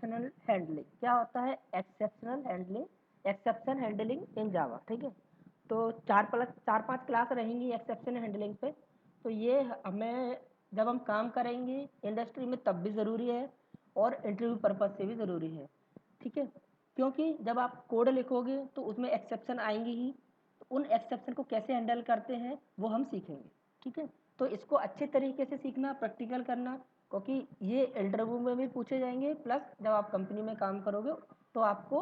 Exceptional handling. क्या होता है exceptional handling? Exception handling in Java. ठीक है, तो 4-5 क्लास रहेंगी एक्सेप्शन हैंडलिंग पे। तो ये हमें जब हम काम करेंगे इंडस्ट्री में तब भी ज़रूरी है और इंटरव्यू पर्पज़ से भी ज़रूरी है। ठीक है, क्योंकि जब आप कोड लिखोगे तो उसमें एक्सेप्शन आएंगे ही, तो उन एक्सेप्शन को कैसे हैंडल करते हैं वो हम सीखेंगे। ठीक है, तो इसको अच्छे तरीके से सीखना, प्रैक्टिकल करना, क्योंकि ये इंटरव्यू में भी पूछे जाएंगे, प्लस जब आप कंपनी में काम करोगे तो आपको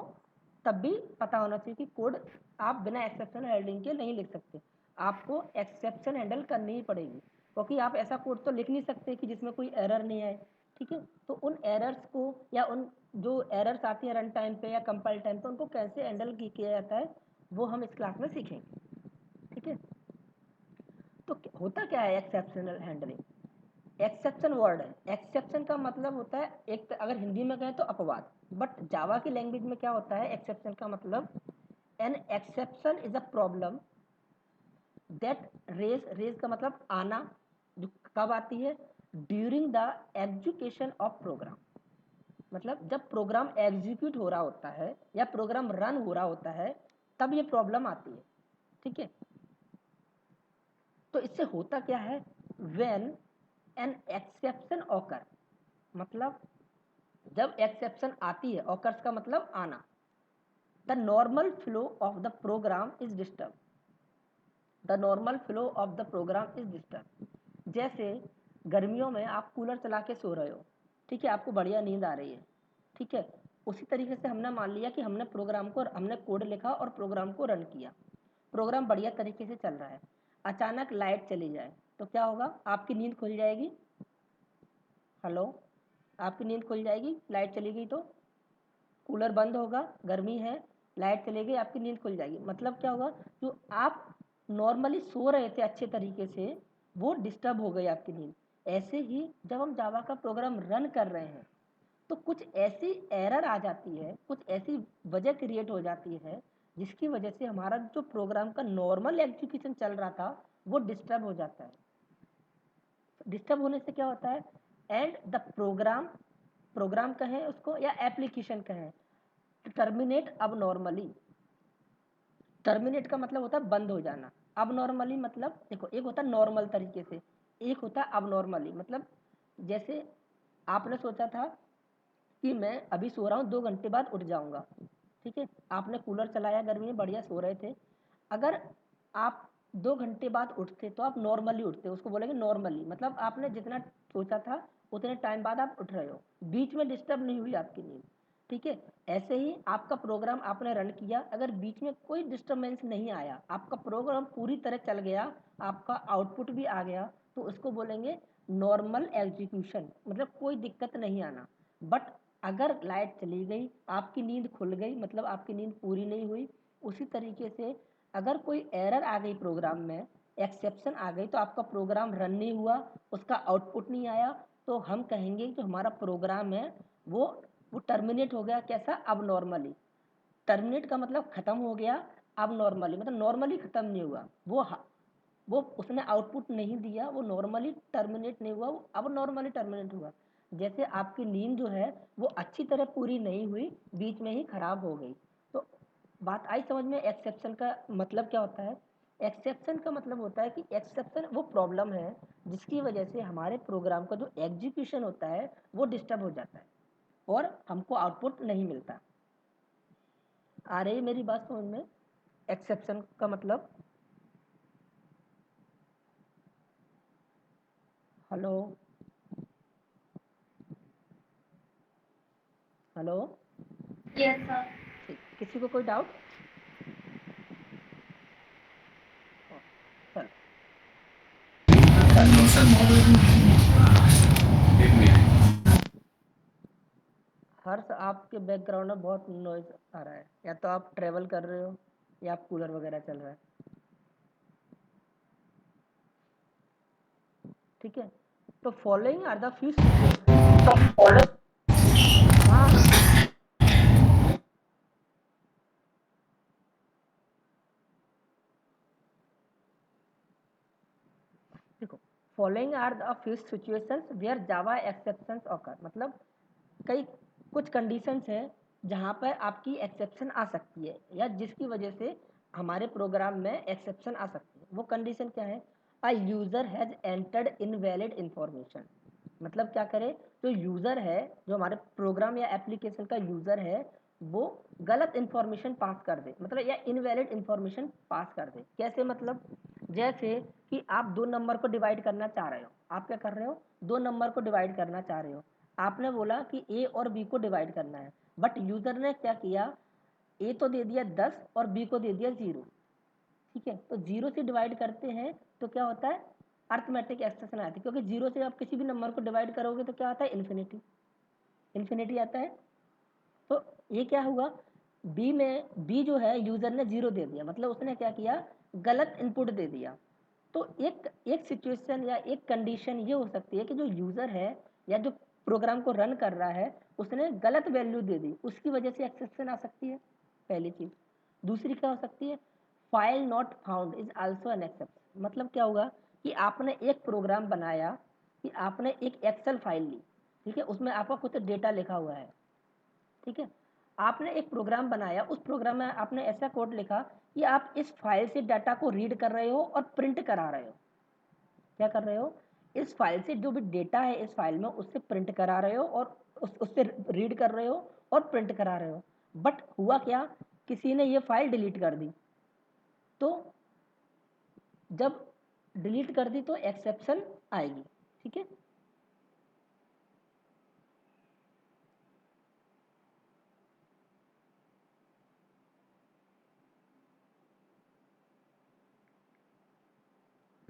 तब भी पता होना चाहिए कि कोड आप बिना एक्सेप्शन हैंडलिंग के नहीं लिख सकते, आपको एक्सेप्शन हैंडल करनी ही पड़ेगी, क्योंकि आप ऐसा कोड तो लिख नहीं सकते कि जिसमें कोई एरर नहीं आए। ठीक है, तो उन एरर्स को या उन जो एरर्स आती है रन टाइम पे या कंपाइल टाइम पे उनको कैसे हैंडल किया जाता है वो हम इस क्लास में सीखेंगे। ठीक है, तो होता क्या है एक्सेप्शनल हैंडलिंग? एक्सेप्शन वर्ड है, एक्सेप्शन का मतलब होता है एक अगर हिंदी में कहें तो अपवाद, बट जावा की लैंग्वेज में क्या होता है एक्सेप्शन का मतलब? An exception is a problem that raise का मतलब आना, जो कब आती है? During the execution of program. मतलब जब प्रोग्राम एग्जीक्यूट हो रहा होता है या प्रोग्राम रन हो रहा होता है तब ये प्रॉब्लम आती है। ठीक है, तो इससे होता क्या है? व्हेन एन एक्सेप्शन ऑकर, मतलब जब एक्सेप्शन आती है, ऑकर्स का मतलब आना, the normal flow of the program is disturb. The normal flow of the program is disturb. जैसे गर्मियों में आप कूलर चला के सो रहे हो, ठीक है, आपको बढ़िया नींद आ रही है। ठीक है, उसी तरीके से हमने मान लिया कि हमने कोड लिखा और प्रोग्राम को रन किया, प्रोग्राम बढ़िया तरीके से चल रहा है, अचानक लाइट चली जाए तो क्या होगा? आपकी नींद खुल जाएगी। हेलो, आपकी नींद खुल जाएगी, लाइट चली गई तो कूलर बंद होगा, गर्मी है, लाइट चली गई, आपकी नींद खुल जाएगी। मतलब क्या होगा? जो आप नॉर्मली सो रहे थे अच्छे तरीके से वो डिस्टर्ब हो गई आपकी नींद। ऐसे ही जब हम जावा का प्रोग्राम रन कर रहे हैं तो कुछ ऐसी एरर आ जाती है, कुछ ऐसी वजह क्रिएट हो जाती है जिसकी वजह से हमारा जो प्रोग्राम का नॉर्मल एग्जीक्यूशन चल रहा था वो डिस्टर्ब हो जाता है। डिस्टर्ब होने से क्या होता है? एंड द प्रोग्राम कहें उसको या एप्लीकेशन कहें, टर्मिनेट अब नॉर्मली। टर्मिनेट का मतलब होता है बंद हो जाना, अब नॉर्मली मतलब देखो, एक होता है नॉर्मल तरीके से, एक होता है अब नॉर्मली। मतलब जैसे आपने सोचा था कि मैं अभी सो रहा हूँ 2 घंटे बाद उठ जाऊंगा। ठीक है, आपने कूलर चलाया, गर्मी में बढ़िया सो रहे थे, अगर आप 2 घंटे बाद उठते तो आप नॉर्मली उठते, उसको बोलेंगे नॉर्मली। मतलब आपने जितना सोचा था उतने टाइम बाद आप उठ रहे हो, बीच में डिस्टर्ब नहीं हुई आपकी नींद। ठीक है, ऐसे ही आपका प्रोग्राम आपने रन किया, अगर बीच में कोई डिस्टर्बेंस नहीं आया, आपका प्रोग्राम पूरी तरह चल गया, आपका आउटपुट भी आ गया, तो उसको बोलेंगे नॉर्मल एग्जीक्यूशन, मतलब कोई दिक्कत नहीं आना। बट अगर लाइट चली गई, आपकी नींद खुल गई, मतलब आपकी नींद पूरी नहीं हुई। उसी तरीके से अगर कोई एरर आ गई प्रोग्राम में, एक्सेप्शन आ गई, तो आपका प्रोग्राम रन नहीं हुआ, उसका आउटपुट नहीं आया, तो हम कहेंगे जो हमारा प्रोग्राम है वो टर्मिनेट हो गया। कैसा? अब नॉर्मली। टर्मिनेट का मतलब खत्म हो गया, अब नॉर्मली मतलब नॉर्मली खत्म नहीं हुआ, वो उसने आउटपुट नहीं दिया, वो नॉर्मली टर्मिनेट नहीं हुआ, वो अब नॉर्मली टर्मिनेट हुआ। जैसे आपकी नींद जो है वो अच्छी तरह पूरी नहीं हुई, बीच में ही खराब हो गई। तो बात आई समझ में? एक्सेप्शन का मतलब क्या होता है? एक्सेप्शन का मतलब होता है कि एक्सेप्शन वो प्रॉब्लम है जिसकी वजह से हमारे प्रोग्राम का जो एग्जीक्यूशन होता है वो डिस्टर्ब हो जाता है और हमको आउटपुट नहीं मिलता। आ रही है मेरी बात समझ में? एक्सेप्शन का मतलब? Hello, hello, yes sir. ठीक, किसी को कोई डाउट? चलो, हर्ष आपके बैकग्राउंड में बहुत नॉइज आ रहा है, या तो आप ट्रेवल कर रहे हो या आप कूलर वगैरह चल रहा है। ठीक है, तो फॉलोइंग आर द फ्यू हाँ, देखो, following are the few situations where Java exceptions occur. मतलब कई कुछ कंडीशंस है जहाँ पर आपकी एक्सेप्शन आ सकती है या जिसकी वजह से हमारे प्रोग्राम में एक्सेप्शन आ सकती है। वो कंडीशन क्या है? अ user has entered invalid information. मतलब क्या करे, जो यूज़र है, जो हमारे प्रोग्राम या एप्लीकेशन का यूज़र है, वो गलत इंफॉर्मेशन पास कर दे, मतलब या इनवैलिड इंफॉर्मेशन पास कर दे। कैसे? मतलब जैसे कि आप दो नंबर को डिवाइड करना चाह रहे हो। आप क्या कर रहे हो? दो नंबर को डिवाइड करना चाह रहे हो। आपने बोला कि ए और बी को डिवाइड करना है, बट यूज़र ने क्या किया, ए तो दे दिया 10 और बी को दे दिया 0। ठीक है, तो 0 से डिवाइड करते हैं तो क्या होता है? अर्थमेटिक एक्सप्रेशन आती है, क्योंकि 0 से आप किसी भी नंबर को डिवाइड करोगे तो क्या आता है? इन्फिनिटी। इन्फिनिटी आता है। तो ये क्या हुआ, बी में बी जो है यूज़र ने 0 दे दिया, मतलब उसने क्या किया? गलत इनपुट दे दिया। तो एक एक सिचुएशन या एक कंडीशन ये हो सकती है कि जो यूज़र है या जो प्रोग्राम को रन कर रहा है उसने गलत वैल्यू दे दी, उसकी वजह से एक्सेप्शन आ सकती है, पहली चीज़। दूसरी क्या हो सकती है? File not found is also an exception. मतलब क्या होगा कि आपने एक प्रोग्राम बनाया, कि आपने एक एक्सेल फाइल ली, ठीक है, उसमें आपका कुछ डेटा लिखा हुआ है, ठीक है, आपने एक प्रोग्राम बनाया, उस प्रोग्राम में आपने ऐसा कोड लिखा कि आप इस फाइल से डाटा को रीड कर रहे हो और प्रिंट करा रहे हो। क्या कर रहे हो? इस फाइल से जो भी डेटा है इस फाइल में उससे प्रिंट करा रहे हो और उससे रीड कर रहे हो और प्रिंट करा रहे हो। बट हुआ क्या, किसी ने ये फाइल डिलीट कर दी। तो जब डिलीट कर दी तो एक्सेप्शन आएगी। ठीक है,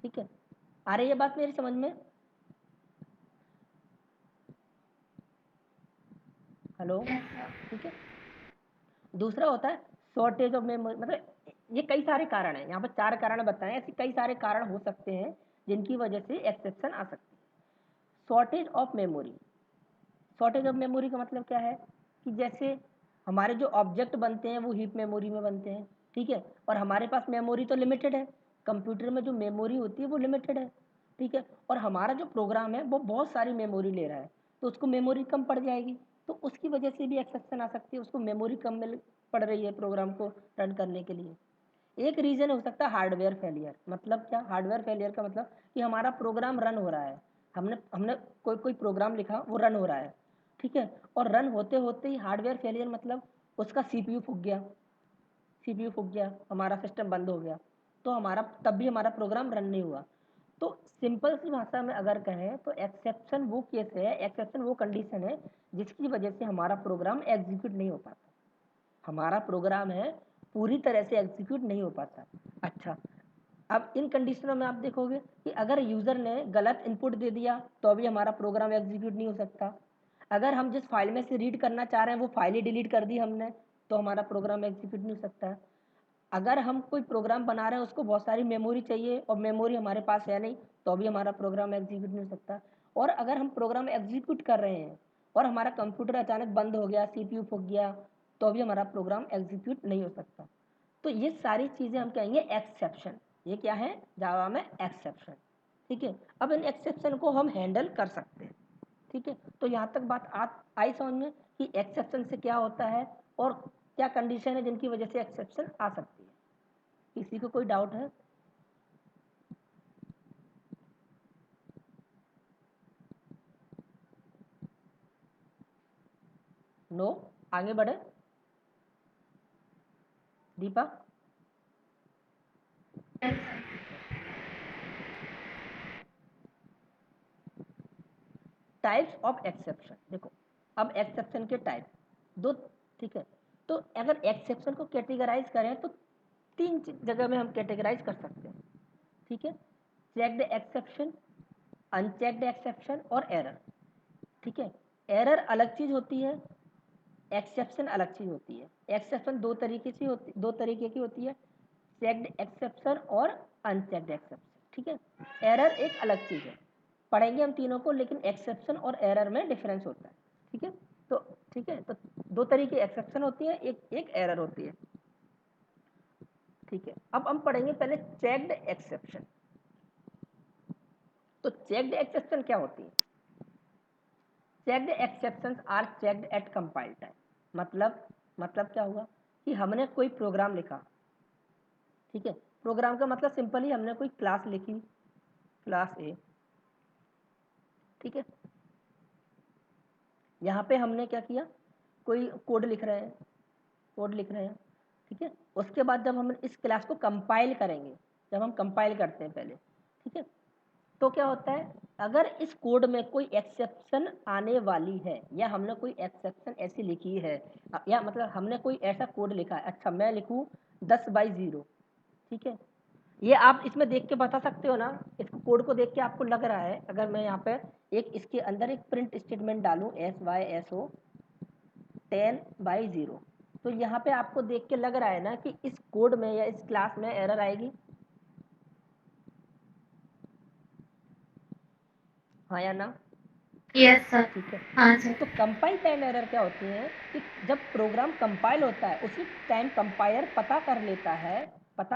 ठीक है, आ रही है बात मेरी समझ में? हेलो? Yes, sir. ठीक है, दूसरा होता है शॉर्टेज ऑफ मेमोरी। मतलब ये कई सारे कारण हैं, यहाँ पर 4 कारण बताएं, ऐसे कई सारे कारण हो सकते हैं जिनकी वजह से एक्सेप्शन आ सकती है। Shortage of memory. Shortage of memory का मतलब क्या है कि जैसे हमारे जो ऑब्जेक्ट बनते हैं वो हीप मेमोरी में बनते हैं, ठीक है, और हमारे पास मेमोरी तो लिमिटेड है, कंप्यूटर में जो मेमोरी होती है वो लिमिटेड है, ठीक है, और हमारा जो प्रोग्राम है वो बहुत सारी मेमोरी ले रहा है, तो उसको मेमोरी कम पड़ जाएगी, तो उसकी वजह से भी एक्सेप्शन आ सकती है, उसको मेमोरी कम मिल पड़ रही है प्रोग्राम को रन करने के लिए। एक रीज़न हो सकता है हार्डवेयर फेलियर। मतलब क्या? हार्डवेयर फेलियर का मतलब कि हमारा प्रोग्राम रन हो रहा है, हमने हमने कोई कोई प्रोग्राम लिखा, वो रन हो रहा है, ठीक है, और रन होते होते ही हार्डवेयर फेलियर, मतलब उसका सीपीयू फूक गया, सीपीयू फूक गया, हमारा सिस्टम बंद हो गया, तो हमारा तब भी हमारा प्रोग्राम रन नहीं हुआ। तो सिंपल सी भाषा में अगर कहें तो एक्सेप्शन वो केस है, एक्सेप्शन वो कंडीशन है जिसकी वजह से हमारा प्रोग्राम एग्जीक्यूट नहीं हो पाता, हमारा प्रोग्राम है पूरी तरह से एग्जीक्यूट नहीं हो पाता। अच्छा, अब इन कंडीशनों में आप देखोगे कि अगर यूज़र ने गलत इनपुट दे दिया तो अभी हमारा प्रोग्राम एग्जीक्यूट नहीं हो सकता। अगर हम जिस फाइल में से रीड करना चाह रहे हैं वो फाइल ही डिलीट कर दी हमने तो हमारा प्रोग्राम एग्जीक्यूट नहीं हो सकता। अगर हम कोई प्रोग्राम बना रहे हैं उसको बहुत सारी मेमोरी चाहिए और मेमोरी हमारे पास है नहीं तो अभी हमारा प्रोग्राम एग्जीक्यूट नहीं हो सकता। और अगर हम प्रोग्राम एग्जीक्यूट कर रहे हैं और हमारा कंप्यूटर अचानक बंद हो गया, सीपीयू फूक गया, तो अभी हमारा प्रोग्राम एग्जीक्यूट नहीं हो सकता। तो ये सारी चीज़ें हम कहेंगे एक्सेप्शन। ये क्या है जावा में? एक्सेप्शन। ठीक है, अब इन एक्सेप्शन को हम हैंडल कर सकते हैं। ठीक है, तो यहाँ तक बात आई समझ में कि एक्सेप्शन से क्या होता है और क्या कंडीशन है जिनकी वजह से एक्सेप्शन आ सकती है। किसी को कोई डाउट है? नो? आगे बढ़े, Deepa. Yes, sir. Types of exception देखो, अब एक्सेप्शन के टाइप दो, ठीक है, तो अगर एक्सेप्शन को कैटेगराइज करें तो तीन जगह में हम कैटेगराइज कर सकते हैं। ठीक है, चेक्ड एक्सेप्शन, अनचेक्ड एक्सेप्शन और एरर। ठीक है, एरर अलग चीज होती है, एक्सेप्शन अलग चीज होती है। एक्सेप्शन दो तरीके की होती है, चेक्ड एक्सेप्शन और अनचेक्ड एक्सेप्शन। ठीक है, एरर एक अलग चीज है, पढ़ेंगे हम तीनों को, लेकिन एक्सेप्शन और एरर में डिफरेंस होता है। ठीक है, तो ठीक है, तो दो तरीके एक्सेप्शन होती है, एक एक एरर होती है। ठीक है, अब हम पढ़ेंगे पहले चेक्ड एक्सेप्शन। तो चेक्ड एक्सेप्शन क्या होती है? Checked exceptions are checked at compile time. मतलब क्या हुआ कि हमने कोई प्रोग्राम लिखा, ठीक है। प्रोग्राम का मतलब सिंपली हमने कोई क्लास लिखी, क्लास ए, ठीक है। यहाँ पे हमने क्या किया, कोई कोड लिख रहे हैं, ठीक है। उसके बाद जब हम इस क्लास को कंपाइल करेंगे, जब हम कंपाइल करते हैं पहले, ठीक है, तो क्या होता है, अगर इस कोड में कोई एक्सेप्शन आने वाली है या हमने कोई एक्सेप्शन ऐसी लिखी है, या मतलब हमने कोई ऐसा कोड लिखा है, अच्छा मैं लिखूँ 10/0, ठीक है। ये आप इसमें देख के बता सकते हो ना, इस कोड को देख के आपको लग रहा है, अगर मैं यहाँ पे एक इसके अंदर एक प्रिंट स्टेटमेंट डालूँ SYSO 10/0, तो यहाँ पे आपको देख के लग रहा है ना कि इस कोड में या इस क्लास में एरर आएगी, हाँ या ना? Yes sir. ठीक है। हाँ सर। तो कंपाइल टाइम एरर क्या होती है कि जब प्रोग्राम कंपाइल होता है उसी टाइम कंपाइलर पता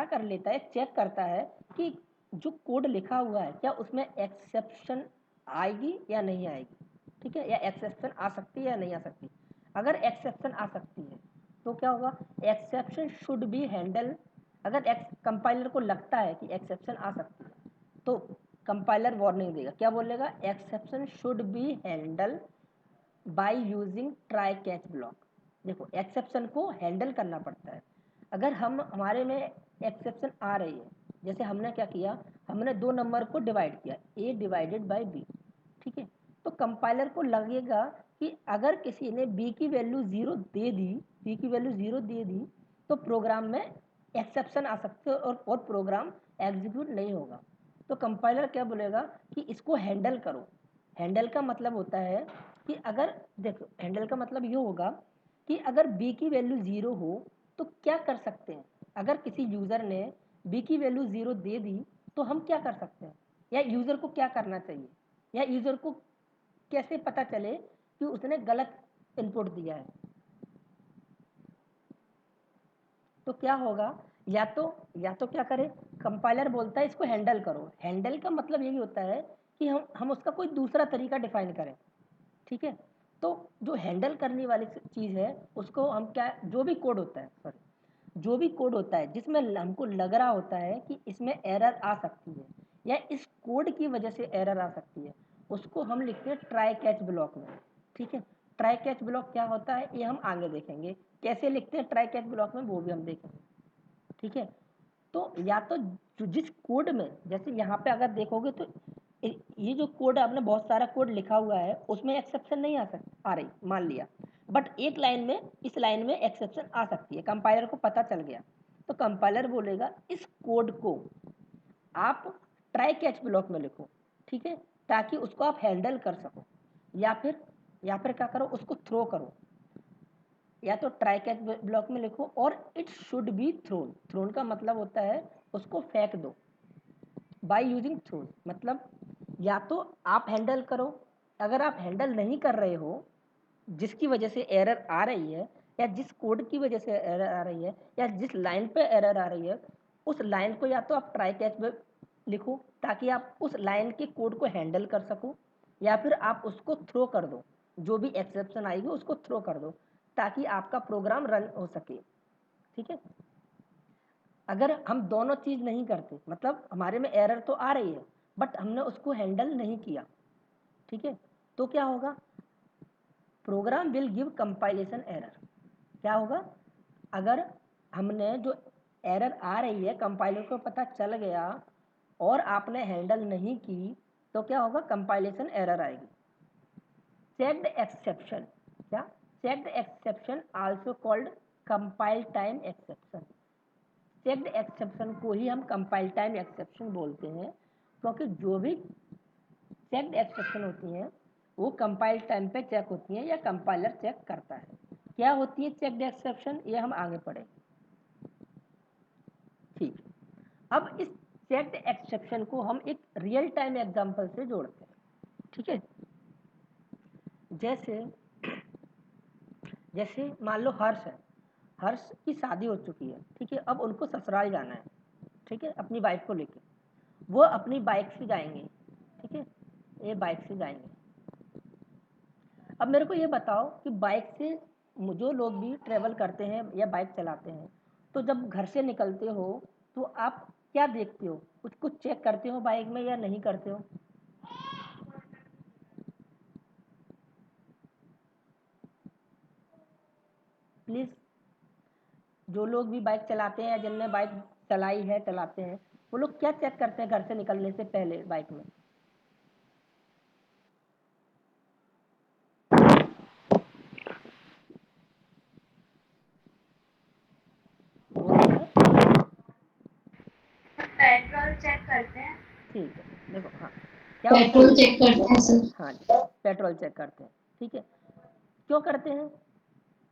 कर लेता है, चेक करता है कि जो कोड लिखा हुआ है क्या उसमें एक्सेप्शन आएगी या नहीं आएगी, ठीक है, या एक्सेप्शन आ सकती है या नहीं आ सकती। अगर एक्सेप्शन आ सकती है तो क्या होगा, एक्सेप्शन शुड बी हैंडल। अगर कंपाइलर को लगता है कि एक्सेप्शन आ सकती है तो कंपाइलर वार्निंग देगा, क्या बोलेगा, exception should be handle by using try catch block. देखो एक्सेप्शन को हैंडल करना पड़ता है। अगर हमारे में एक्सेप्शन आ रही है, जैसे हमने क्या किया, हमने दो नंबर को डिवाइड किया, a डिवाइडेड बाय b, ठीक है। तो कंपाइलर को लगेगा कि अगर किसी ने b की वैल्यू 0 दे दी, तो प्रोग्राम में एक्सेप्शन आ सकते हो और प्रोग्राम एग्जीक्यूट नहीं होगा। तो कंपाइलर क्या बोलेगा कि इसको हैंडल करो। हैंडल का मतलब होता है कि अगर, देखो हैंडल का मतलब ये होगा कि अगर b की वैल्यू 0 हो तो क्या कर सकते हैं, अगर किसी यूज़र ने b की वैल्यू 0 दे दी तो हम क्या कर सकते हैं, या यूज़र को क्या करना चाहिए, या यूज़र को कैसे पता चले कि उसने गलत इनपुट दिया है। तो क्या होगा, या तो क्या करें, कंपाइलर बोलता है इसको हैंडल करो। हैंडल का मतलब यही होता है कि हम उसका कोई दूसरा तरीका डिफाइन करें, ठीक है। तो जो हैंडल करने वाली चीज़ है उसको हम क्या, जो भी कोड होता है, सॉरी, जो भी कोड होता है जिसमें हमको लग रहा होता है कि इसमें एरर आ सकती है या इस कोड की वजह से एरर आ सकती है, उसको हम लिखते हैं ट्राई कैच ब्लॉक में, ठीक है। ट्राई कैच ब्लॉक क्या होता है ये हम आगे देखेंगे, कैसे लिखते हैं ट्राई कैच ब्लॉक में वो भी हम देखेंगे, ठीक है। तो या तो जिस कोड में, जैसे यहाँ पे अगर देखोगे तो ये जो कोड आपने बहुत सारा कोड लिखा हुआ है उसमें एक्सेप्शन नहीं आ रही, मान लिया, बट एक लाइन में, इस लाइन में एक्सेप्शन आ सकती है, कंपाइलर को पता चल गया, तो कंपाइलर बोलेगा इस कोड को आप ट्राई कैच ब्लॉक में लिखो, ठीक है, ताकि उसको आप हैंडल कर सको, या फिर क्या करो, उसको थ्रो करो, या तो ट्राई कैच ब्लॉक में लिखो और इट शुड बी थ्रोन का मतलब होता है उसको फेंक दो, बाय यूजिंग थ्रोन मतलब या तो आप हैंडल करो, अगर आप हैंडल नहीं कर रहे हो जिसकी वजह से एरर आ रही है, या जिस कोड की वजह से एरर आ रही है, या जिस लाइन पे एरर आ रही है, उस लाइन को या तो आप ट्राई कैच में लिखो ताकि आप उस लाइन के कोड को हैंडल कर सको, या फिर आप उसको थ्रो कर दो, जो भी एक्सेप्शन आएगी उसको थ्रो कर दो ताकि आपका प्रोग्राम रन हो सके, ठीक है। अगर हम दोनों चीज़ नहीं करते, मतलब हमारे में एरर तो आ रही है बट हमने उसको हैंडल नहीं किया, ठीक है, तो क्या होगा, program will give compilation error. क्या होगा, अगर हमने जो एरर आ रही है कंपाइलर को पता चल गया और आपने हैंडल नहीं की तो क्या होगा, कंपाइलेशन एरर आएगी। चेक्ड एक्सेप्शन, क्या, checked exception also called compile time exception. Checked exception को ही हम कंपाइल टाइम एक्सेप्शन बोलते हैं, क्योंकि जो भी चेक्ड एक्सेप्शन होती हैं वो कंपाइल टाइम पे चेक होती हैं या कंपाइलर चेक करता है। क्या होती है चेक्ड एक्सेप्शन, ये हम आगे पढ़ेंगे, ठीक है। अब इस चेक्ड एक्सेप्शन को हम एक रियल टाइम एग्जांपल से जोड़ते हैं, ठीक है। जैसे जैसे मान लो हर्ष है, हर्ष की शादी हो चुकी है, ठीक है, अब उनको ससुराल जाना है, ठीक है, अपनी वाइफ को लेकर वो अपनी बाइक से जाएंगे, ठीक है, ये बाइक से जाएंगे। अब मेरे को ये बताओ कि बाइक से जो लोग भी ट्रेवल करते हैं या बाइक चलाते हैं, तो जब घर से निकलते हो तो आप क्या देखते हो? कुछ कुछ चेक करते हो बाइक में या नहीं करते हो? प्लीज़, जो लोग भी बाइक चलाते हैं या जिनने बाइक चलाई है चलाते हैं, वो लोग क्या चेक करते हैं घर से निकलने से पहले बाइक में? बोलो सर। पेट्रोल चेक करते हैं। ठीक है, देखो, हाँ, क्या होता पेट्रोल है? चेक करते हैं सर। हाँ जी, पेट्रोल चेक करते हैं। ठीक है, क्यों करते हैं?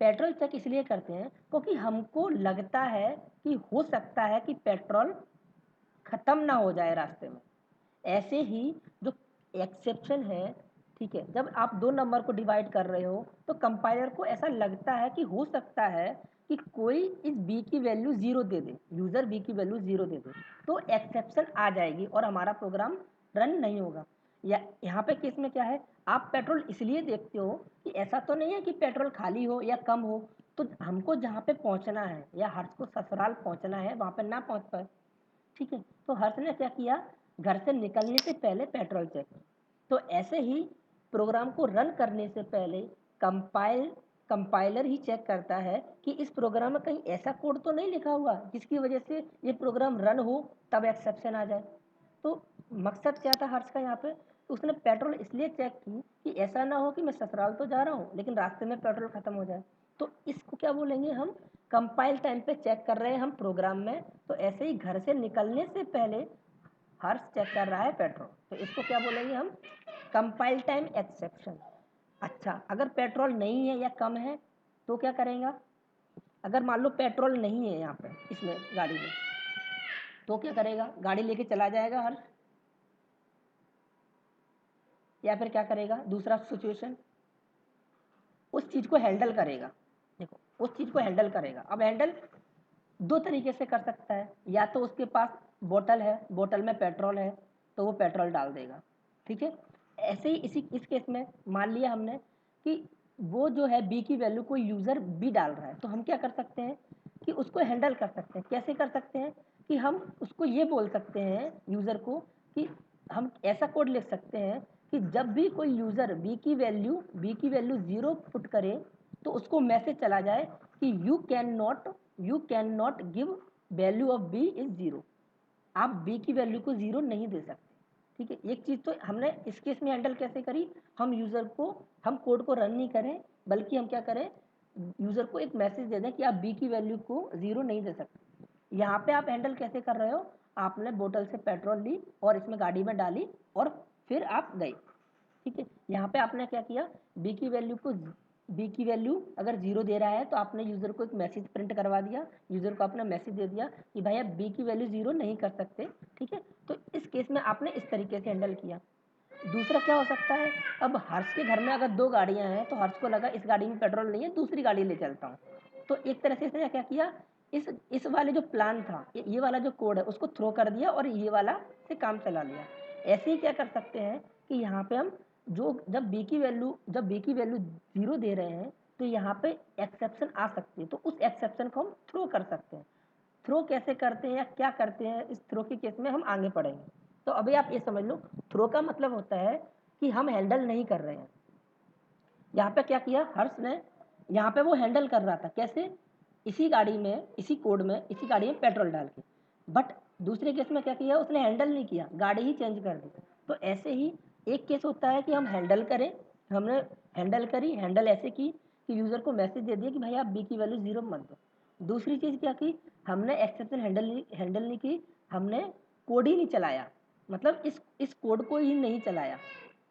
पेट्रोल चेक इसलिए करते हैं क्योंकि हमको लगता है कि हो सकता है कि पेट्रोल खत्म ना हो जाए रास्ते में। ऐसे ही जो एक्सेप्शन है, ठीक है, जब आप दो नंबर को डिवाइड कर रहे हो तो कंपाइलर को ऐसा लगता है कि हो सकता है कि कोई इस बी की वैल्यू ज़ीरो दे दे, यूज़र बी की वैल्यू ज़ीरो दे दे, तो एक्सेप्शन आ जाएगी और हमारा प्रोग्राम रन नहीं होगा। या यहाँ पे केस में क्या है, आप पेट्रोल इसलिए देखते हो कि ऐसा तो नहीं है कि पेट्रोल खाली हो या कम हो, तो हमको जहाँ पे पहुँचना है या हर्ष को ससुराल पहुँचना है वहाँ पे ना पहुँच पाए। ठीक है, तो हर्ष ने क्या किया, घर से निकलने से पहले पेट्रोल चेक। तो ऐसे ही प्रोग्राम को रन करने से पहले कंपाइलर ही चेक करता है कि इस प्रोग्राम में कहीं ऐसा कोड तो नहीं लिखा हुआ जिसकी वजह से ये प्रोग्राम रन हो तब एक्सेप्शन आ जाए। तो मकसद क्या था हर्ष का यहाँ पे, उसने पेट्रोल इसलिए चेक की कि ऐसा ना हो कि मैं ससुराल तो जा रहा हूँ लेकिन रास्ते में पेट्रोल खत्म हो जाए। तो इसको क्या बोलेंगे हम, कंपाइल टाइम पे चेक कर रहे हैं हम प्रोग्राम में। तो ऐसे ही घर से निकलने से पहले हर्ष चेक कर रहा है पेट्रोल, तो इसको क्या बोलेंगे हम, कंपाइल टाइम एक्सेप्शन। अच्छा, अगर पेट्रोल नहीं है या कम है तो क्या करेगा? अगर मान लो पेट्रोल नहीं है यहाँ पे इसमें गाड़ी में, तो क्या करेगा? गाड़ी लेके चला जाएगा हर्ष, या फिर क्या करेगा? दूसरा सिचुएशन, उस चीज़ को हैंडल करेगा। देखो, उस चीज़ को हैंडल करेगा। अब हैंडल दो तरीके से कर सकता है, या तो उसके पास बोतल है, बोतल में पेट्रोल है तो वो पेट्रोल डाल देगा। ठीक है, ऐसे ही इस केस में मान लिया हमने कि वो जो है बी की वैल्यू कोई यूज़र बी डाल रहा है, तो हम क्या कर सकते हैं कि उसको हैंडल कर सकते हैं। कैसे कर सकते हैं कि हम उसको ये बोल सकते हैं यूज़र को कि हम ऐसा कोड लिख सकते हैं कि जब भी कोई यूज़र बी की वैल्यू ज़ीरो पुट करे तो उसको मैसेज चला जाए कि you can not give value of B is zero. आप बी की वैल्यू को ज़ीरो नहीं दे सकते। ठीक है, एक चीज़ तो हमने इस केस में हैंडल कैसे करी, हम यूज़र को, हम कोड को रन नहीं करें बल्कि हम क्या करें, यूज़र को एक मैसेज दे दें कि आप बी की वैल्यू को ज़ीरो नहीं दे सकते। यहाँ पे आप हैंडल कैसे कर रहे हो, आपने बोतल से पेट्रोल ली और इसमें गाड़ी में डाली और फिर आप गए। ठीक है, यहाँ पे आपने क्या किया, बी की वैल्यू अगर जीरो दे रहा है तो आपने यूज़र को एक मैसेज प्रिंट करवा दिया, यूज़र को अपना मैसेज दे दिया कि भाई आप बी की वैल्यू जीरो नहीं कर सकते। ठीक है, तो इस केस में आपने इस तरीके से हैंडल किया। दूसरा क्या हो सकता है, अब हर्ष के घर में अगर दो गाड़ियां हैं तो हर्ष को लगा इस गाड़ी में पेट्रोल नहीं है, दूसरी गाड़ी ले चलता हूँ। तो एक तरह से इसने क्या किया, इस वाले जो प्लान था, ये वाला जो कोड है उसको थ्रो कर दिया और ये वाला से काम चला लिया। ऐसे ही क्या कर सकते हैं कि यहाँ पे हम जब बी की वैल्यू जीरो दे रहे हैं तो यहाँ पे एक्सेप्शन आ सकती है, तो उस एक्सेप्शन को हम थ्रो कर सकते हैं। थ्रो कैसे करते हैं या क्या करते हैं इस थ्रो के केस में हम आगे पढ़ेंगे। तो अभी आप ये समझ लो, थ्रो का मतलब होता है कि हम हैंडल नहीं कर रहे हैं। यहाँ पे क्या किया हर्ष ने, यहाँ पे वो हैंडल कर रहा था कैसे, इसी गाड़ी में, इसी कोड में, इसी गाड़ी में पेट्रोल डाल के। बट दूसरे केस में क्या किया, उसने हैंडल नहीं किया, गाड़ी ही चेंज कर दी। तो ऐसे ही एक केस होता है कि हम हैंडल करें, हमने हैंडल करी, हैंडल ऐसे की कि यूज़र को मैसेज दे दिया कि भाई आप बी की वैल्यू जीरो मत दो। दूसरी चीज़ क्या की, हमने एक्सेप्शन हैंडल नहीं की, हमने कोड ही नहीं चलाया, मतलब इस कोड को ही नहीं चलाया,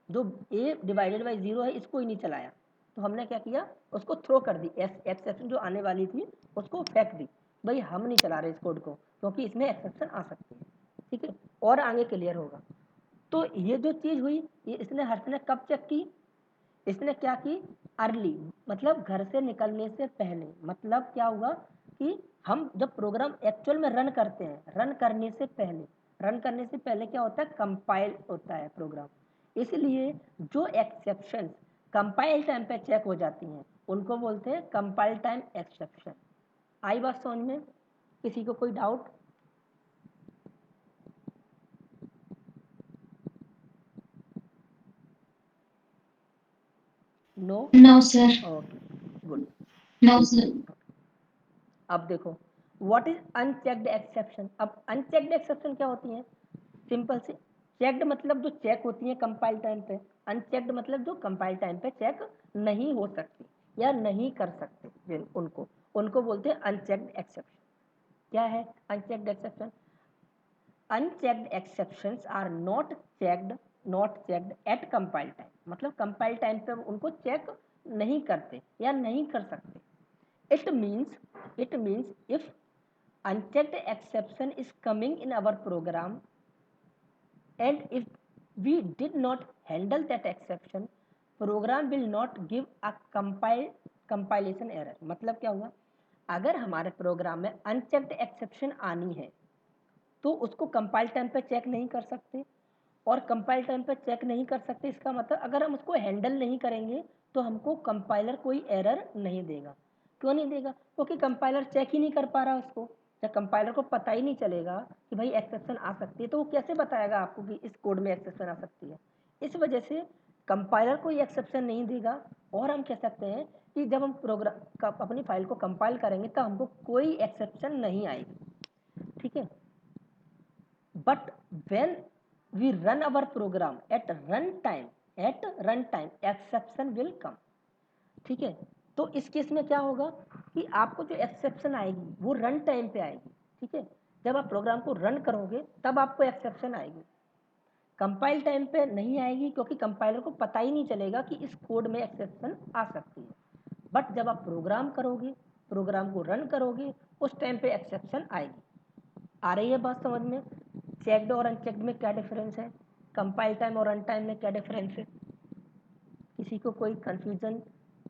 जो ए डिवाइडेड बाई जीरो है इसको ही नहीं चलाया। तो हमने क्या किया, उसको थ्रो कर दी, एक्सेप्शन जो आने वाली थी उसको फेंक दी, भाई हम नहीं चला रहे इस कोड को क्योंकि इसमें एक्सेप्शन आ सकती है। ठीक है, और आगे क्लियर होगा। तो ये जो चीज़ हुई, ये इसने हर्ष ने कब चेक की, इसने क्या की, अर्ली, मतलब घर से निकलने से पहले। मतलब क्या हुआ कि हम जब प्रोग्राम एक्चुअल में रन करते हैं, रन करने से पहले क्या होता है, कंपाइल होता है प्रोग्राम। इसलिए जो एक्सेप्शन कंपाइल टाइम पे चेक हो जाती हैं, उनको बोलते हैं कंपाइल टाइम एक्सेप्शन। आई बात समझ में? किसी को कोई doubt? No? No sir. Okay, good. No sir. अब देखो व्हाट इज अनचेक्ड एक्सेप्शन। अब अनचेक्ड एक्सेप्शन क्या होती है? सिंपल से, चेक्ड मतलब जो चेक होती है कंपाइल टाइम पे, अनचेक्ड मतलब जो कंपाइल टाइम पे चेक नहीं हो सकती या नहीं कर सकते, उनको उनको बोलते हैं अनचेक्ड एक्सेप्शन। क्या है unchecked exception? Unchecked exceptions are not checked at compile time, मतलब कंपाइल टाइम पे उनको चेक नहीं करते या नहीं कर सकते। It means if unchecked exception is coming in our program and if we did not handle that exception, program will not give a compilation error। मतलब क्या हुआ? अगर हमारे प्रोग्राम में अनचेक्ड एक्सेप्शन आनी है तो उसको कंपाइल टाइम पे चेक नहीं कर सकते, और कंपाइल टाइम पे चेक नहीं कर सकते इसका मतलब अगर हम उसको हैंडल नहीं करेंगे तो हमको कंपाइलर कोई एरर नहीं देगा। क्यों नहीं देगा? क्योंकि कंपाइलर चेक ही नहीं कर पा रहा उसको। जब कंपाइलर को पता ही नहीं चलेगा कि भाई एक्सेप्शन आ सकती है तो वो कैसे बताएगा आपको कि इस कोड में एक्सेप्शन आ सकती है? इस वजह से कंपाइलर कोई एक्सेप्शन नहीं देगा। और हम कह सकते हैं कि जब हम प्रोग्राम अपनी फाइल को कंपाइल करेंगे तो हमको कोई एक्सेप्शन नहीं आएगी, ठीक है। But when we run our program at runtime exception will come, ठीक है। तो इस केस में क्या होगा कि आपको जो एक्सेप्शन आएगी वो रन टाइम पे आएगी, ठीक है। जब आप प्रोग्राम को रन करोगे तब आपको एक्सेप्शन आएगी, कंपाइल टाइम पे नहीं आएगी क्योंकि कंपाइलर को पता ही नहीं चलेगा कि इस कोड में एक्सेप्शन आ सकती है। बट जब आप प्रोग्राम करोगे, प्रोग्राम को रन करोगे, उस टाइम पे एक्सेप्शन आएगी। आ रही है बात समझ में? चेक्ड और अनचेक्ड में क्या डिफरेंस है? कंपाइल टाइम और रन टाइम में क्या डिफरेंस है? किसी को कोई कंफ्यूजन,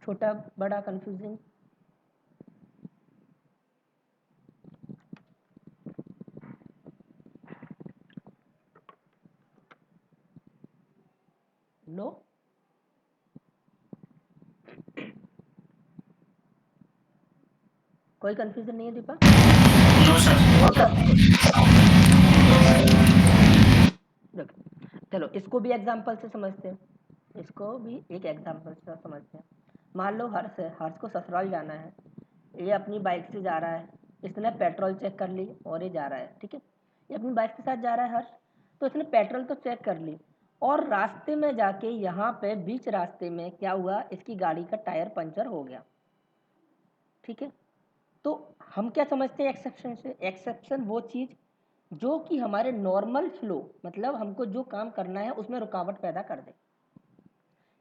छोटा बड़ा कंफ्यूजन? नो? कोई कंफ्यूजन नहीं है दीपा? No sir. देखो चलो इसको भी एग्जांपल से समझते हैं, इसको भी एक एग्जांपल से समझते हैं। मान लो हर्ष है, हर्ष को ससुराल जाना है, ये अपनी बाइक से जा रहा है, इसने पेट्रोल चेक कर ली और ये जा रहा है, ठीक है। ये अपनी बाइक के साथ जा रहा है हर्ष, तो इसने पेट्रोल तो चेक कर ली और रास्ते में जाके यहाँ पे बीच रास्ते में क्या हुआ, इसकी गाड़ी का टायर पंचर हो गया, ठीक है। तो हम क्या समझते हैं एक्सेप्शन से? एक्सेप्शन वो चीज़ जो कि हमारे नॉर्मल फ्लो, मतलब हमको जो काम करना है उसमें रुकावट पैदा कर दे।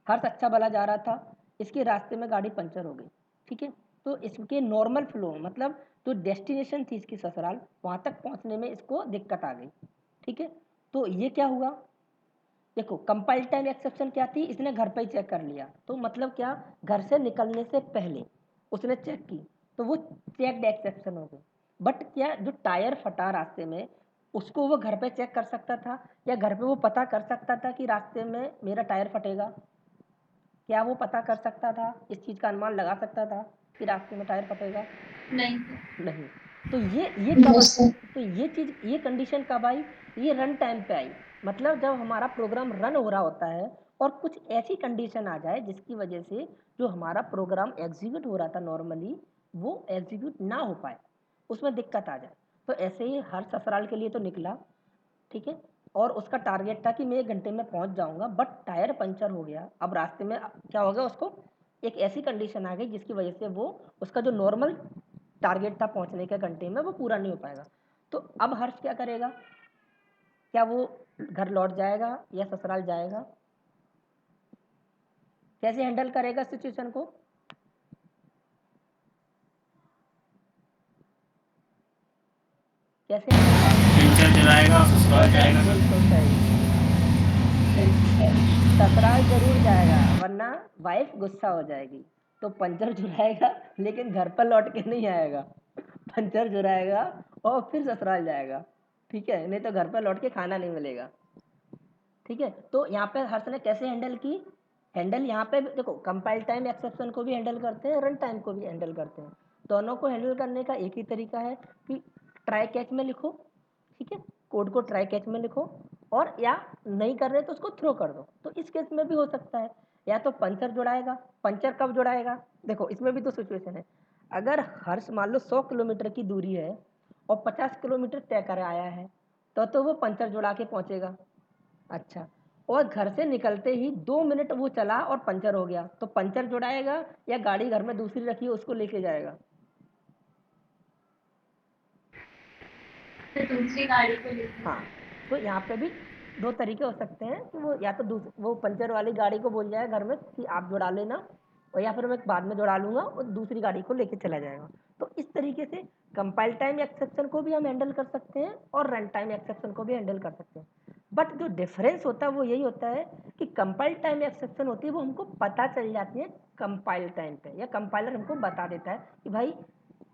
हर्ष अच्छा भला जा रहा था, इसके रास्ते में गाड़ी पंचर हो गई, ठीक है। तो इसके नॉर्मल फ्लो मतलब जो डेस्टिनेशन थी इसकी ससुराल, वहाँ तक पहुँचने में इसको दिक्कत आ गई, ठीक है। तो ये क्या हुआ? देखो कंपाइल टाइम एक्सेप्शन क्या थी, इसने घर पे ही चेक कर लिया, तो मतलब क्या, घर से निकलने से पहले उसने चेक की तो वो चेक्ड एक्सेप्शन हो गई। बट क्या जो टायर फटा रास्ते में, उसको वो घर पे चेक कर सकता था या घर पे वो पता कर सकता था कि रास्ते में मेरा टायर फटेगा? क्या वो पता कर सकता था, इस चीज़ का अनुमान लगा सकता था कि रास्ते में टायर फटेगा? नहीं। नहीं। तो ये नो कब, सर। तो ये चीज़, ये कंडीशन कब आई? ये रन टाइम पे आई। मतलब जब हमारा प्रोग्राम रन हो रहा होता है और कुछ ऐसी कंडीशन आ जाए जिसकी वजह से जो हमारा प्रोग्राम एग्जीक्यूट हो रहा था नॉर्मली, वो एग्जीक्यूट ना हो पाए, उसमें दिक्कत आ जाए। तो ऐसे ही हर ससुराल के लिए तो निकला, ठीक है, और उसका टारगेट था कि मैं 1 घंटे में पहुंच जाऊंगा, बट टायर पंचर हो गया। अब रास्ते में क्या हो गया, उसको एक ऐसी कंडीशन आ गई जिसकी वजह से वो उसका जो नॉर्मल टारगेट था पहुंचने के घंटे में, वो पूरा नहीं हो पाएगा। तो अब हर्ष क्या करेगा? क्या वो घर लौट जाएगा या ससुराल जाएगा? कैसे हैंडल करेगा सिचुएशन को? कैसे पिक्चर चलाएगा और ससुराल जाएगा। बिल्कुल सही, ससुराल जरूर जाएगा वरना वाइफ गुस्सा हो जाएगी। तो पंचर जुड़ाएगा लेकिन घर पर लौट के नहीं आएगा, पंचर जुड़ाएगा और फिर ससुराल जाएगा, ठीक है, नहीं तो घर पर लौट के खाना नहीं मिलेगा, ठीक है। तो यहाँ पे हर्ष ने कैसे हैंडल की? हैंडल यहाँ पे देखो, कंपाइल टाइम एक्सेप्शन को भी हैंडल करते हैं, रन टाइम को भी हैंडल करते हैं। दोनों को हैंडल करने का एक ही तरीका है कि ट्राई कैच में लिखो, ठीक है, कोड को ट्राई कैच में लिखो, और या नहीं कर रहे तो उसको थ्रो कर दो। तो इस केस में भी हो सकता है, या तो पंचर जुड़ाएगा। पंचर कब जुड़ाएगा, देखो इसमें भी दो सिचुएशन है। अगर हर मान लो 100 किलोमीटर की दूरी है और 50 किलोमीटर तय कर आया है, तो वो पंचर जुड़ा के पहुंचेगा। अच्छा, और घर से निकलते ही 2 मिनट वो चला और पंचर हो गया, तो पंचर जुड़ाएगा या गाड़ी घर में दूसरी रखी है उसको लेके जाएगा? तो दूसरी गाड़ी को लेके। हाँ, तो यहाँ पे भी दो तरीके हो सकते हैं कि वो या तो वो पंचर वाली गाड़ी को बोल जाए घर में कि आप जुड़ा लेना, और या फिर मैं बाद में जुड़ा लूंगा और दूसरी गाड़ी को लेके चला जाएगा। तो इस तरीके से कंपाइल टाइम एक्सेप्शन को भी हम हैंडल कर सकते हैं और रन टाइम एक्सेप्शन को भी हैंडल कर सकते हैं। बट जो डिफरेंस होता है वो यही होता है कि कंपाइल टाइम एक्सेप्शन होती है वो हमको पता चल जाती है कंपाइल टाइम पे, या कंपाइलर हमको बता देता है कि भाई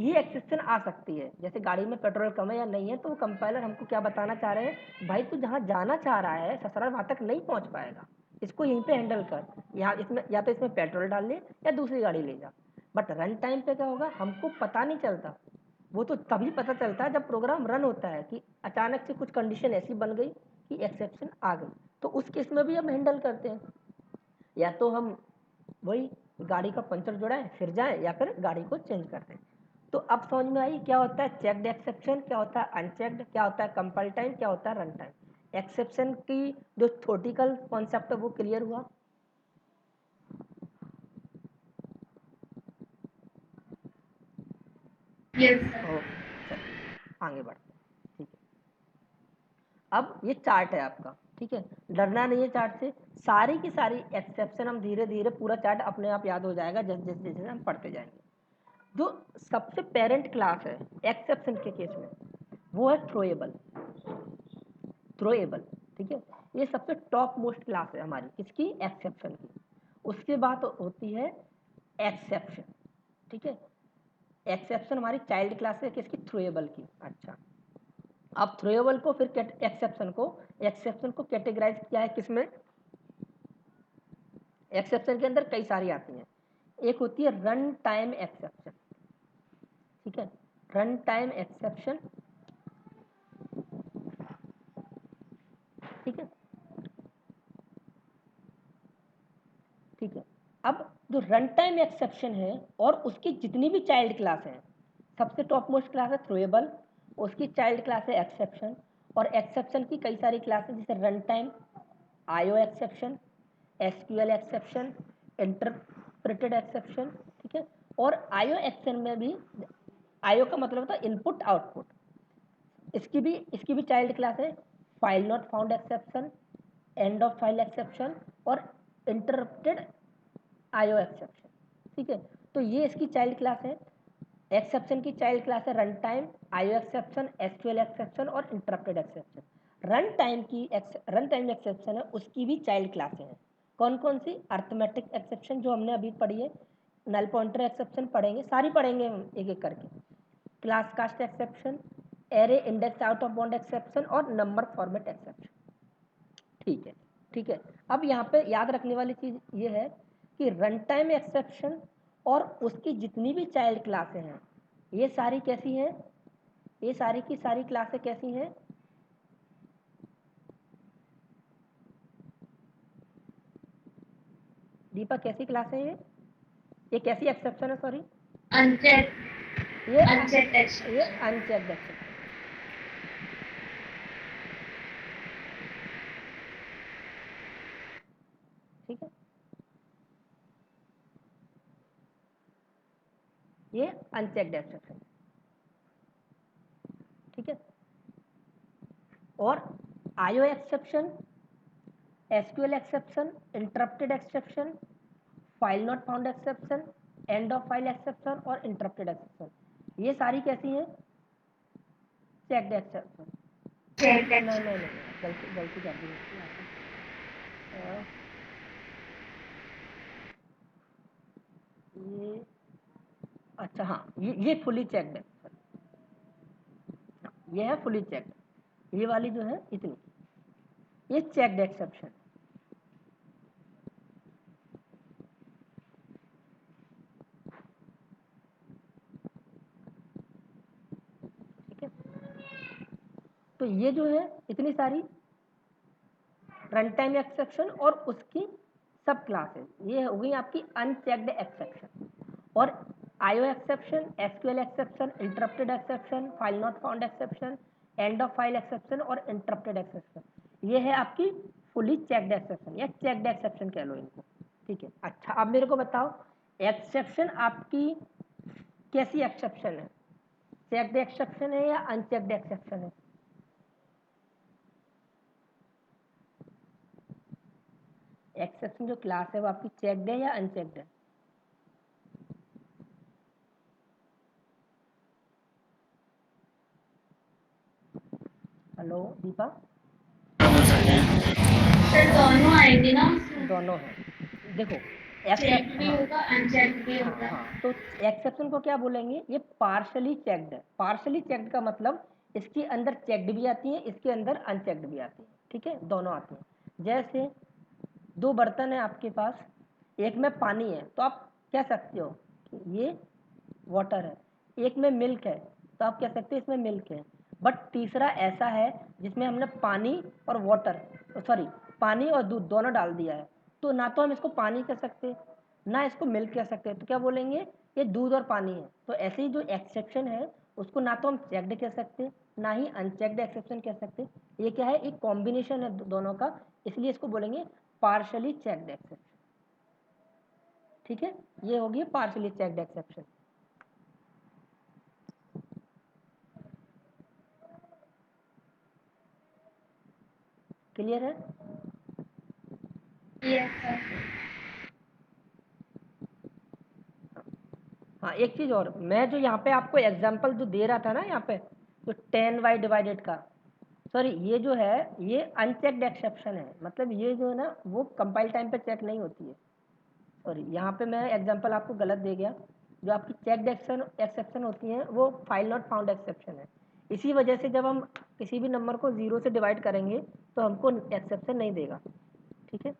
ये एक्सेप्शन आ सकती है। जैसे गाड़ी में पेट्रोल कम है या नहीं है, तो कंपाइलर हमको क्या बताना चाह रहे हैं, भाई तू जहाँ जाना चाह रहा है ससुराल वहाँ तक नहीं पहुँच पाएगा, इसको यहीं पे हैंडल कर, यहाँ इसमें या तो इसमें पेट्रोल डाल ले या दूसरी गाड़ी ले जा। बट रन टाइम पे क्या होगा, हमको पता नहीं चलता। वो तो तभी पता चलता है जब प्रोग्राम रन होता है कि अचानक से कुछ कंडीशन ऐसी बन गई कि एक्सेप्शन आ गई। तो उस केस में भी हम हैंडल करते हैं, या तो हम वही गाड़ी का पंचर जुड़ाएं फिर जाएं, या फिर गाड़ी को चेंज कर दें। तो अब समझ में आई क्या होता है चेक्ड एक्सेप्शन, क्या होता है अनचेक्ड, क्या होता है कंपाइल टाइम, क्या होता है रन टाइम। एक्सेप्शन की जो थ्योरेटिकल कॉन्सेप्ट है वो क्लियर हुआ। यस ओके, चलिए आगे बढ़ते हैं। ठीक है, अब ये चार्ट है आपका, ठीक है, डरना नहीं है चार्ट से। सारी की सारी एक्सेप्शन हम धीरे धीरे पूरा चार्ट अपने आप याद हो जाएगा जैसे जैसे जैसे हम पढ़ते जाएंगे। जो सबसे पेरेंट क्लास है एक्सेप्शन के केस में वो है थ्रोएबल। थ्रोएबल, ठीक है, ये सबसे टॉप मोस्ट क्लास है हमारी किसकी, एक्सेप्शन की। उसके बाद होती है एक्सेप्शन, ठीक है, एक्सेप्शन हमारी चाइल्ड क्लास है किसकी, थ्रोएबल की। अच्छा, अब थ्रोएबल को फिर एक्सेप्शन को कैटेगराइज किया है किसमें, एक्सेप्शन के अंदर कई सारी आती हैं। एक होती है रन टाइम एक्सेप्शन, ठीक है, रन टाइम एक्सेप्शन, ठीक है, ठीक है। अब जो रन टाइम एक्सेप्शन है और उसकी जितनी भी चाइल्ड क्लास हैं, सबसे टॉप मोस्ट क्लास है थ्रोएबल, उसकी चाइल्ड क्लास है एक्सेप्शन, और एक्सेप्शन की कई सारी क्लास है जैसे run time, IO exception, SQL exception, interpreted exception, ठीक है। और आईओ एक्सेप्शन में भी, आईओ का मतलब होता है इनपुट आउटपुट, इसकी भी चाइल्ड क्लास है file not found exception, end of file exception, और इंटरप्टेड आईओ एक्सेप्शन, ठीक है। तो ये इसकी चाइल्ड क्लास है। एक्सेप्शन की चाइल्ड क्लास है run time, IO exception, SQL exception और interrupted exception. Run time exception है उसकी भी चाइल्ड क्लासें हैं। कौन कौन सी, अर्थमेटिक एक्सेप्शन जो हमने अभी पढ़ी है, नल पॉइंटर एक्सेप्शन पढ़ेंगे, सारी पढ़ेंगे हम एक एक करके, class cast exception, array index out of bound exception और नंबर फॉर्मेट एक्सेप्शन, ठीक है, ठीक है। अब यहाँ पे याद रखने वाली चीज ये है कि रन टाइम एक्सेप्शन और उसकी जितनी भी चाइल्ड क्लासें हैं ये सारी कैसी हैं, ये सारी की सारी क्लासें कैसी हैं, दीपक कैसी क्लास है ये कैसी एक्सेप्शन है, सॉरी, अनचेक ये अनचेक ये एक्सेप्शन। अनचेक्ड एक्सेप्शन, ठीक है, ये अनचेक्ड एक्सेप्शन, ठीक है। और IO exception, SQL exception, interrupted exception, file not found exception, end of file exception और इंटरप्टेड एक्सेप्शन, ये सारी कैसी हैं, चेक्ड एक्सेप्शन। चेक नहीं नहीं एक्सेप्शन। नहीं, गलती गलती कर दी इसकी यहाँ पे। ये अच्छा, हाँ, ये फुली चेक्ड है, ये है फुली चेक्ड, ये वाली जो है इतनी, ये चेक्ड एक्सेप्शन, तो ये जो है इतनी सारी रन टाइम एक्सेप्शन और उसकी सब क्लासेस, ये हो गई आपकी अनचेक्ड एक्सेप्शन। और IO exception, SQL exception, interrupted exception, file not found exception, end of file exception और इंटरप्टेड एक्सेप्शन, ये है आपकी फुली चेक्ड एक्सेप्शन या चेक्ड एक्सेप्शन कह लो इनको। ठीक है, अच्छा अब मेरे को बताओ एक्सेप्शन आपकी कैसी एक्सेप्शन है, चेक्ड एक्सेप्शन है या अनचेक्ड एक्सेप्शन है? एक्सेप्शन जो क्लास है वो आपकी चेक्ड है या अनचेक्ड है? हेलो दीपा। सर दोनों आएंगे ना उसमें? दोनों है, देखो चेक भी हाँ होगा अनचेक भी हाँ होगा। हाँ, तो एक्सेप्शन को क्या बोलेंगे, ये पार्शली चेक्ड है। पार्शली चेक्ड का मतलब इसके अंदर चेक्ड भी आती है, इसके अंदर अनचेक्ड भी आती है। ठीक है, दोनों आती हैं। जैसे दो बर्तन है आपके पास, एक में पानी है तो आप कह सकते हो कि ये वाटर है, एक में मिल्क है तो आप कह सकते हो इसमें मिल्क है। बट तीसरा ऐसा है जिसमें हमने पानी और वाटर, सॉरी पानी और दूध दोनों डाल दिया है, तो ना तो हम इसको पानी कह सकते ना इसको मिल्क कह सकते, तो क्या बोलेंगे ये दूध और पानी है। तो ऐसे ही जो एक्सेप्शन है उसको ना तो हम चेक्ड कह सकते ना ही अनचेक्ड एक्सेप्शन कह सकते, ये क्या है एक कॉम्बिनेशन है दोनों का, इसलिए इसको बोलेंगे पार्शली चेक्ड एक्सेप्शन। ठीक है, ये होगी पार्शली चेक्ड एक्सेप्शन। क्लियर है? Yes sir. हाँ एक चीज़ और, मैं जो यहाँ पे आपको एग्जांपल जो दे रहा था ना यहाँ पे, जो 10y डिवाइडेड का, सॉरी ये जो है ये अनचेक्ड एक्सेप्शन है, मतलब ये जो है ना वो कंपाइल टाइम पे चेक नहीं होती है। सॉरी यहाँ पे मैं एग्जांपल आपको गलत दे गया, जो आपकी चेक्ड एक्सेप्शन होती है वो फाइल नॉट फाउंड एक्सेप्शन है। इसी वजह से जब हम किसी भी नंबर को 0 से डिवाइड करेंगे तो हमको एक्सेप्शन नहीं देगा। ठीक है,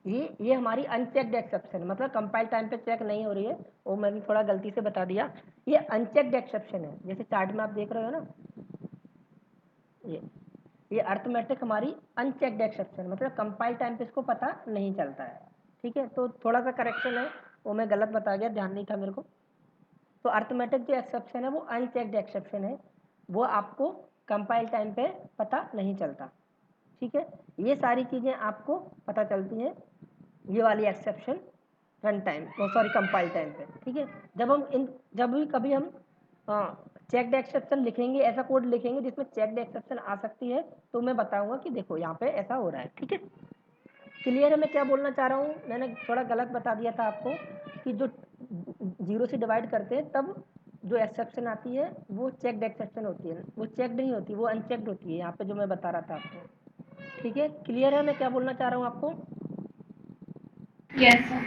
ये हमारी अनचेक्ड एक्सेप्शन, मतलब कंपाइल टाइम पे चेक नहीं हो रही है, वो मैंने थोड़ा गलती से बता दिया, ये अनचेक्ड एक्सेप्शन है। जैसे चार्ट में आप देख रहे हो ना, ये ये अर्थमेटिक हमारी अनचेक्ड एक्सेप्शन, मतलब कंपाइल टाइम पे इसको पता नहीं चलता है। ठीक है, तो थोड़ा सा करेक्शन है, वो मैं गलत बता गया, ध्यान नहीं था मेरे को। तो अर्थमेटिक जो एक्सेप्शन है वो अनचेक्ड एक्सेप्शन है, वो आपको कंपाइल टाइम पे पता नहीं चलता। ठीक है, ये सारी चीज़ें आपको पता चलती हैं, ये वाली exception run time, sorry compile time पे। ठीक है, जब भी कभी हम चेक्ड एक्सेप्शन लिखेंगे, ऐसा कोड लिखेंगे जिसमें चेक्ड एक्सेप्शन आ सकती है, तो मैं बताऊंगा कि देखो यहाँ पे ऐसा हो रहा है। ठीक है, क्लियर है मैं क्या बोलना चाह रहा हूँ? मैंने थोड़ा गलत बता दिया था आपको कि जो 0 से डिवाइड करते हैं तब जो एक्सेप्शन आती है वो चेक्ड एक्सेप्शन होती है, वो चेक्ड नहीं होती, वो अनचेक्ड होती है यहाँ पे, जो मैं बता रहा था आपको। ठीक है, क्लियर है मैं क्या बोलना चाह रहा हूँ आपको? Yes sir.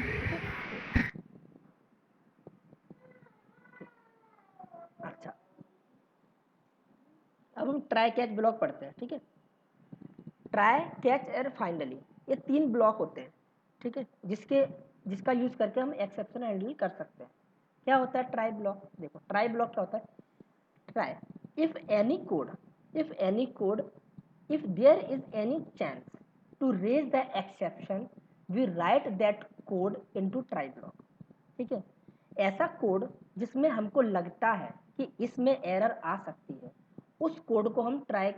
अच्छा, अब हम ट्राई कैच ब्लॉक पढ़ते हैं। ठीक है, ट्राई कैच और फाइनली, ये 3 ब्लॉक होते हैं। ठीक है, जिसका यूज करके हम एक्सेप्शन हैंडल कर सकते हैं। क्या होता है ट्राई ब्लॉक? देखो ट्राई ब्लॉक क्या होता है, try if any code, if any code, if there is any chance to raise the exception we write that code into try block। ठीक है, ऐसा कोड जिसमें हमको लगता है कि इसमें एरर आ सकती है, उस कोड को हम ट्राई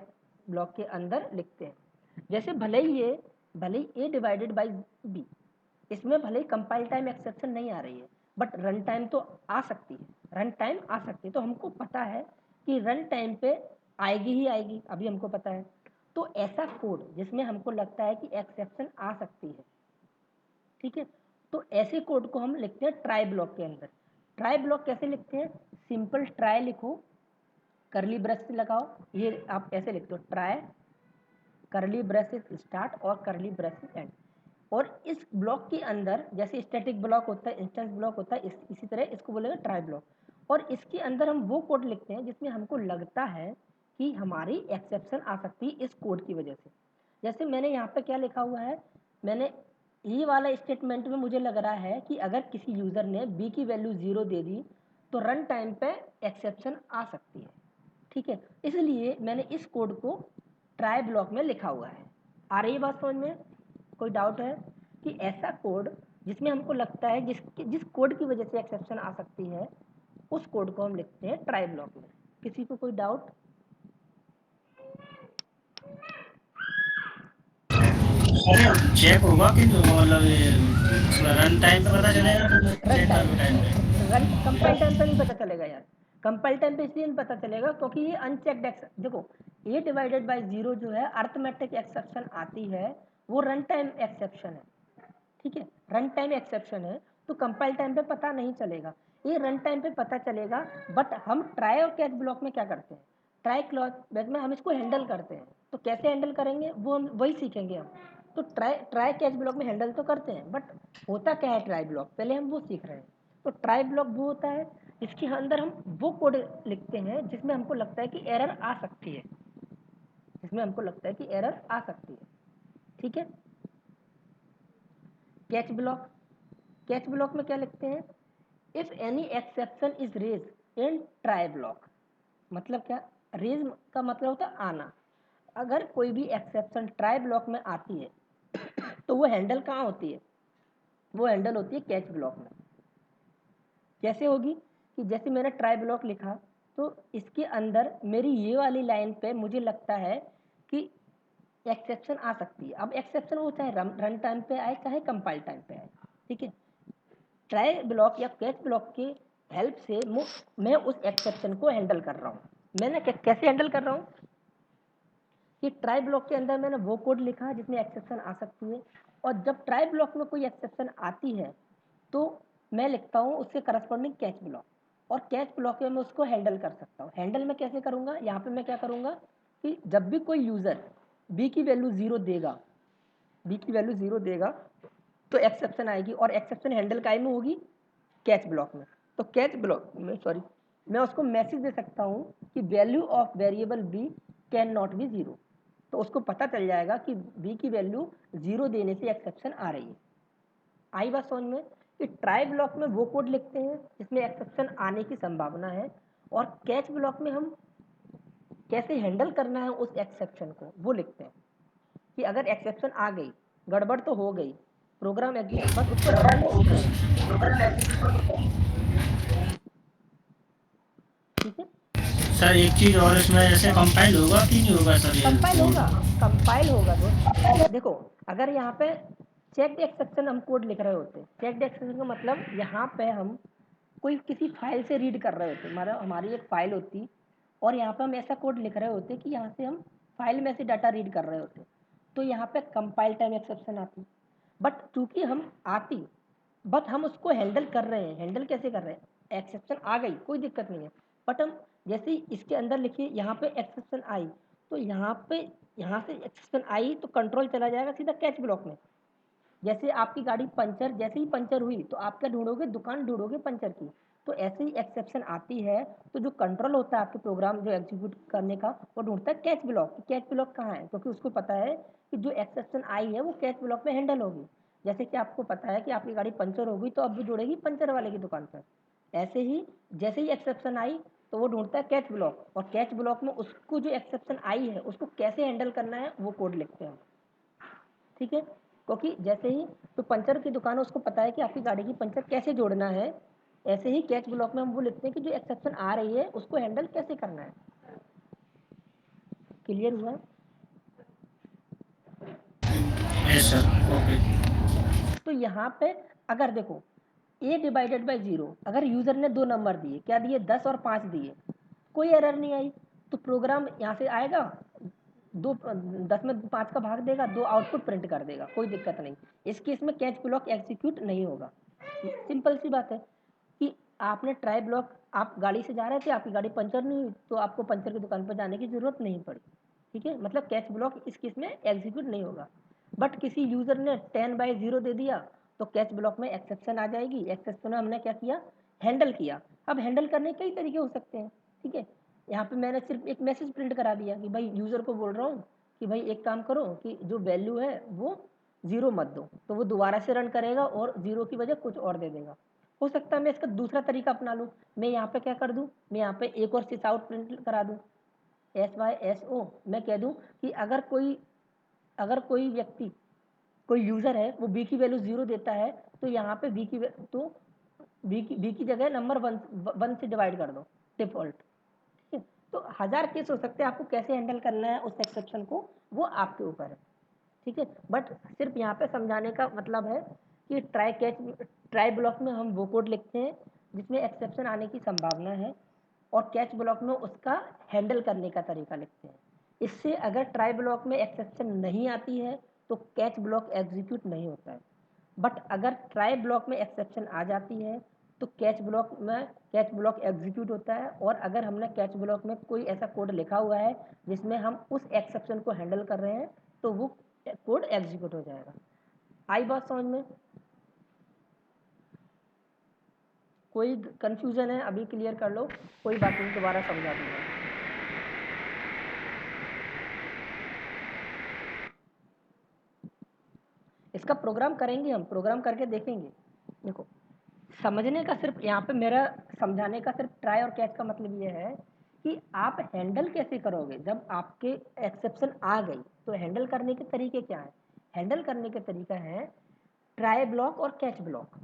ब्लॉक के अंदर लिखते हैं। जैसे भले ही a डिवाइडेड बाई b, इसमें भले ही कंपाइल टाइम एक्सेप्शन नहीं आ रही है, बट रन टाइम तो आ सकती है, रन टाइम आ सकती है, तो हमको पता है कि रन टाइम पे आएगी ही आएगी, अभी हमको पता है। तो ऐसा कोड जिसमें हमको लगता है कि एक्सेप्शन आ सकती है, ठीक है, तो ऐसे कोड को हम लिखते हैं ट्राई ब्लॉक के अंदर। ट्राई ब्लॉक कैसे लिखते हैं, सिंपल ट्राई लिखो, करली ब्रश लगाओ, ये आप ऐसे लिखते हो ट्राई करली ब्रेसेस स्टार्ट और करली ब्रेसेस एंड। और इस ब्लॉक के अंदर जैसे स्टैटिक ब्लॉक होता है, इंस्टेंस ब्लॉक होता है, इसी तरह इसको बोलेंगे ट्राई ब्लॉक। और इसके अंदर हम वो कोड लिखते हैं जिसमें हमको लगता है कि हमारी एक्सेप्शन आ सकती है इस कोड की वजह से। जैसे मैंने यहाँ पे क्या लिखा हुआ है, मैंने ये वाला स्टेटमेंट में मुझे लग रहा है कि अगर किसी यूज़र ने बी की वैल्यू 0 दे दी तो रन टाइम पे एक्सेप्शन आ सकती है। ठीक है, इसलिए मैंने इस कोड को ट्राई ब्लॉक में लिखा हुआ है। आ रही है बात समझ में? कोई डाउट है कि ऐसा कोड जिसमें हमको लगता है जिस कोड की वजह से एक्सेप्शन आ सकती है, उस कोड को हम लिखते हैं ट्राई ब्लॉक में। किसी को कोई डाउट? अरे चेक होगा कि नहीं होगा, मतलब ये रन टाइम पे पता चलेगा कि रन चेक टाइम करो टाइम पे? रन कंपाइल टाइम पे नहीं पता चलेगा यार। कंपाइल टाइम पे इसलिए नहीं पता चलेगा क्योंकि ये अनचेक्ड देखो, a डिवाइडेड बाय 0 जो है अर्थमेटिक एक्सेप्शन आती है, वो रन टाइम एक्सेप्शन है। ठीक है, रन टाइम एक्सेप्शन है, तो कंपाइल टाइम पे पता नहीं चलेगा, ये रन टाइम पे पता चलेगा। बट हम ट्राई और कैच ब्लॉक में क्या करते हैं, ट्राई ब्लॉक में हम इसको हैंडल करते हैं। तो कैसे हैंडल करेंगे वो हम वही सीखेंगे हम। तो ट्राई कैच ब्लॉक में हैंडल तो करते हैं, बट होता क्या है ट्राई ब्लॉक, पहले हम वो सीख रहे हैं। तो ट्राई ब्लॉक वो होता है इसके अंदर हम वो कोड लिखते हैं जिसमें हमको लगता है कि एरर आ सकती है, जिसमें हमको लगता है कि एरर आ सकती है। ठीक है, कैच ब्लॉक, कैच ब्लॉक में क्या लिखते हैं, if any exception is raise in try block. मतलब क्या, रेज का मतलब होता है आना। अगर कोई भी एक्सेप्शन ट्राई ब्लॉक में आती है तो वो हैंडल कहाँ होती है, वो हैंडल होती है कैच ब्लॉक में। कैसे होगी कि जैसे मैंने ट्राई ब्लॉक लिखा, तो इसके अंदर मेरी ये वाली लाइन पे मुझे लगता है कि एक्सेप्शन आ सकती है। अब एक्सेप्शन वो चाहे रन टाइम पे आए चाहे कंपाइल टाइम पे आए। ठीक है, ट्राई ब्लॉक या कैच ब्लॉक की हेल्प से मैं उस एक्सेप्शन को हैंडल कर रहा हूँ। मैंने कैसे हैंडल कर रहा हूँ कि ट्राई ब्लॉक के अंदर मैंने वो कोड लिखा जिसमें एक्सेप्शन आ सकती है, और जब ट्राई ब्लॉक में कोई एक्सेप्शन आती है तो मैं लिखता हूँ उसके करस्पॉन्डिंग कैच ब्लॉक, और कैच ब्लॉक में मैं उसको हैंडल कर सकता हूँ। हैंडल में कैसे करूँगा, यहाँ पे मैं क्या करूँगा कि जब भी कोई यूज़र बी की वैल्यू ज़ीरो देगा, बी की वैल्यू ज़ीरो देगा तो एक्सेप्शन आएगी, और एक्सेप्शन हैंडल काय में होगी, कैच ब्लॉक में। तो कैच ब्लॉक में मैं उसको मैसेज दे सकता हूँ कि value of variable be can not be zero. तो उसको पता चल जाएगा कि बी की वैल्यू ज़ीरो देने से एक्सेप्शन आ रही है। आई बात समझ में कि ट्राई ब्लॉक में वो कोड लिखते हैं जिसमें एक्सेप्शन आने की संभावना है, और कैच ब्लॉक में हम कैसे हैंडल करना है उस एक्सेप्शन को वो लिखते हैं कि अगर एक्सेप्शन आ गई, गड़बड़ तो हो गई, प्रोग्राम बस उसको रन ठीक है। सर एक चीज और, इसमें जैसे कंपाइल होगा कि नहीं होगा सर ये कंपाइल कोड? होगा, कंपाइल होगा दोस्त। देखो, अगर यहाँ पे चेक एक्सेप्शन हम कोड लिख रहे होते, चेक एक्सेप्शन का मतलब यहाँ पे हम कोई किसी फाइल से रीड कर रहे होते, हमारी एक फाइल होती, और यहाँ पे हम ऐसा कोड लिख रहे होते कि यहाँ से हम फाइल में से डाटा रीड कर रहे होते, तो यहाँ पे कंपाइल टाइम एक्सेप्शन आती। बट चूंकि हम आती, बट हम उसको हैंडल कर रहे हैं। हैंडल कैसे कर रहे हैं, एक्सेप्शन आ गई कोई दिक्कत नहीं है, बट हम जैसे ही इसके अंदर लिखिए यहाँ पे एक्सेप्शन आई, तो यहाँ से एक्सेप्शन आई तो कंट्रोल चला जाएगा सीधा कैच ब्लॉक में। जैसे आपकी गाड़ी पंचर, जैसे ही पंचर हुई तो आप क्या ढूंढोगे, दुकान ढूंढोगे पंचर की। तो ऐसे ही एक्सेप्शन आती है तो जो कंट्रोल होता है आपके प्रोग्राम जो एग्जीक्यूट करने का, वो ढूंढता है कैच ब्लॉक। कैच ब्लॉक कहाँ है, क्योंकि उसको पता है कि जो एक्सेप्शन आई है वो कैच ब्लॉक में हैंडल होगी। जैसे कि आपको पता है कि आपकी गाड़ी पंचर हो गई तो अब वो जुड़ेगी पंचर वाले की दुकान पर। ऐसे ही जैसे ही एक्सेप्शन आई तो वो ढूंढता है कैच ब्लॉक, और कैच ब्लॉक में उसको जो एक्सेप्शन आई है उसको कैसे हैंडल करना है वो कोड लिखते हैं। ठीक है, क्योंकि जैसे ही तो पंचर की दुकान है उसको पता है कि आपकी गाड़ी की पंचर कैसे जोड़ना है, ऐसे ही कैच ब्लॉक में हम वो लिखते हैं कि जो एक्सेप्शन आ रही है उसको हैंडल कैसे करना है। क्लियर हुआ? Yes sir, okay. तो यहाँ पे अगर देखो a डिवाइडेड बाई 0, अगर यूजर ने दो नंबर दिए, क्या दिए, 10 और 5 दिए, कोई एरर नहीं आई, तो प्रोग्राम यहाँ से आएगा, दो 10 में 5 का भाग देगा, दो आउटपुट प्रिंट कर देगा, कोई दिक्कत नहीं। इस केस में कैच ब्लॉक एग्जीक्यूट नहीं होगा। सिंपल सी बात है कि आपने ट्राई ब्लॉक, आप गाड़ी से जा रहे थे, आपकी गाड़ी पंचर नहीं हुई तो आपको पंचर की दुकान पर जाने की जरूरत नहीं पड़ी। ठीक है, मतलब कैच ब्लॉक इस केस में एग्जीक्यूट नहीं होगा। बट किसी यूजर ने 10/0 दे दिया तो कैच ब्लॉक में एक्सेप्शन आ जाएगी। एक्सेप्शन में हमने क्या किया, हैंडल किया। अब हैंडल करने के कई तरीके हो सकते हैं। ठीक है, यहाँ पे मैंने सिर्फ एक मैसेज प्रिंट करा दिया कि भाई यूजर को बोल रहा हूँ कि भाई एक काम करो कि जो वैल्यू है वो 0 मत दो, तो वो दोबारा से रन करेगा और 0 की वजह कुछ और दे देगा। हो सकता है मैं इसका दूसरा तरीका अपना लूँ, मैं यहाँ पे क्या कर दूँ, मैं यहाँ पे एक और सिस आउट प्रिंट करा दूँ SYSO मैं कह दूं कि अगर कोई व्यक्ति कोई यूजर है वो बी की वैल्यू 0 देता है तो यहाँ पे बी की जगह नंबर 1 से डिवाइड कर दो डिफॉल्ट। ठीक है, तो 1000 केस हो सकते हैं, आपको कैसे हैंडल करना है उस एक्सेप्शन को वो आपके ऊपर है। ठीक है, बट सिर्फ यहाँ पे समझाने का मतलब है कि ट्राई ब्लॉक में हम वो कोड लिखते हैं जिसमें एक्सेप्शन आने की संभावना है और कैच ब्लॉक में उसका हैंडल करने का तरीका लिखते हैं। इससे अगर ट्राई ब्लॉक में एक्सेप्शन नहीं आती है तो कैच ब्लॉक एग्जीक्यूट नहीं होता है, बट अगर ट्राई ब्लॉक में एक्सेप्शन आ जाती है तो कैच ब्लॉक एग्जीक्यूट होता है। और अगर हमने कैच ब्लॉक में कोई ऐसा कोड लिखा हुआ है जिसमें हम उस एक्सेप्शन को हैंडल कर रहे हैं तो वो कोड एग्जीक्यूट हो जाएगा। आई बात समझ में? कोई कंफ्यूजन है अभी क्लियर कर लो, कोई बात नहीं दोबारा समझा दूंगा। इसका प्रोग्राम करेंगे, हम प्रोग्राम करके देखेंगे। देखो समझने का सिर्फ यहाँ पे मेरा समझाने का सिर्फ ट्राई और कैच का मतलब ये है कि आप हैंडल कैसे करोगे जब आपके एक्सेप्शन आ गई। तो हैंडल करने के तरीके क्या है? हैंडल करने के तरीका है ट्राई ब्लॉक और कैच ब्लॉक।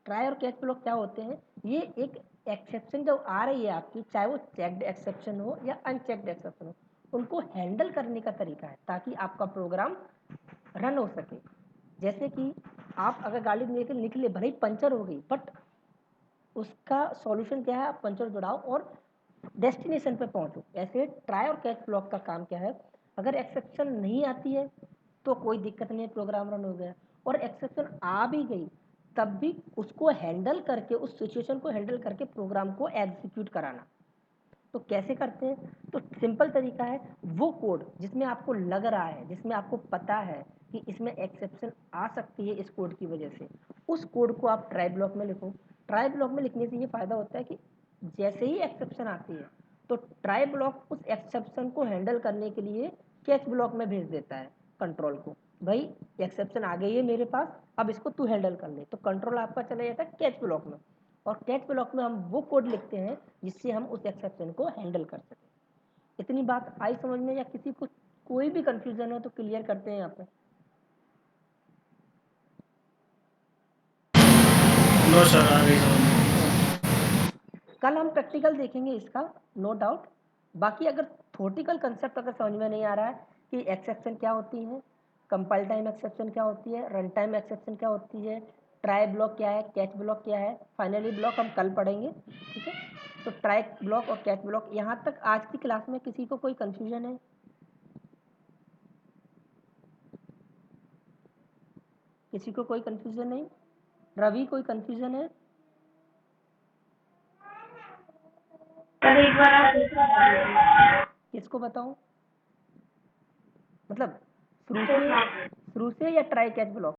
ट्राई और कैच ब्लॉक क्या होते हैं? ये एक एक्सेप्शन जब आ रही है आपकी, चाहे वो चेक्ड एक्सेप्शन हो या अनचेक्ड एक्सेप्शन हो, उनको हैंडल करने का तरीका है ताकि आपका प्रोग्राम रन हो सके। जैसे कि आप अगर गाड़ी लेकर निकले, भले ही पंचर हो गई, बट उसका सॉल्यूशन क्या है? आप पंचर जुड़ाओ और डेस्टिनेशन पे पहुंचो। ऐसे ट्राई और कैच ब्लॉक का काम क्या है? अगर एक्सेप्शन नहीं आती है तो कोई दिक्कत नहीं है, प्रोग्राम रन हो गया। और एक्सेप्शन आ भी गई तब भी उसको हैंडल करके, उस सिचुएशन को हैंडल करके प्रोग्राम को एग्जीक्यूट कराना। तो कैसे करते हैं? तो सिंपल तरीका है, वो कोड जिसमें आपको लग रहा है, जिसमें आपको पता है कि इसमें एक्सेप्शन आ सकती है इस कोड की वजह से, उस कोड को आप ट्राई ब्लॉक में लिखो। ट्राई ब्लॉक में लिखने से ये फायदा होता है कि जैसे ही एक्सेप्शन आती है तो ट्राई ब्लॉक उस एक्सेप्शन को हैंडल करने के लिए कैच ब्लॉक में भेज देता है कंट्रोल को, भाई एक्सेप्शन आ गई है मेरे पास, अब इसको तू हैंडल कर ले। तो कंट्रोल आपका चला जाता है कैच ब्लॉक में, और कैच ब्लॉक में हम वो कोड लिखते हैं जिससे हम उस एक्सेप्शन को हैंडल कर सकें। इतनी बात आई समझ में, या किसी को कोई भी कंफ्यूजन है तो क्लियर करते हैं यहाँ पे। नो सर, आ गई समझ में। कल हम प्रैक्टिकल देखेंगे इसका, नो डाउट। बाकी अगर थ्योरेटिकल कंसेप्ट अगर समझ में नहीं आ रहा है कि एक्सेप्शन क्या होती है, कंपाइल टाइम एक्सेप्शन क्या होती है, रन टाइम एक्सेप्शन क्या होती है, ट्राई ब्लॉक क्या है, कैच ब्लॉक क्या है, फाइनली ब्लॉक हम कल पढ़ेंगे। ठीक है, तो ट्राई ब्लॉक और कैच ब्लॉक, यहाँ तक आज की क्लास में किसी को कोई कंफ्यूजन है? किसी को कोई कंफ्यूजन नहीं? रवि कोई कंफ्यूजन है? सर एक बार आप किसको बताऊं? मतलब शुरू से या ट्राई कैच ब्लॉक?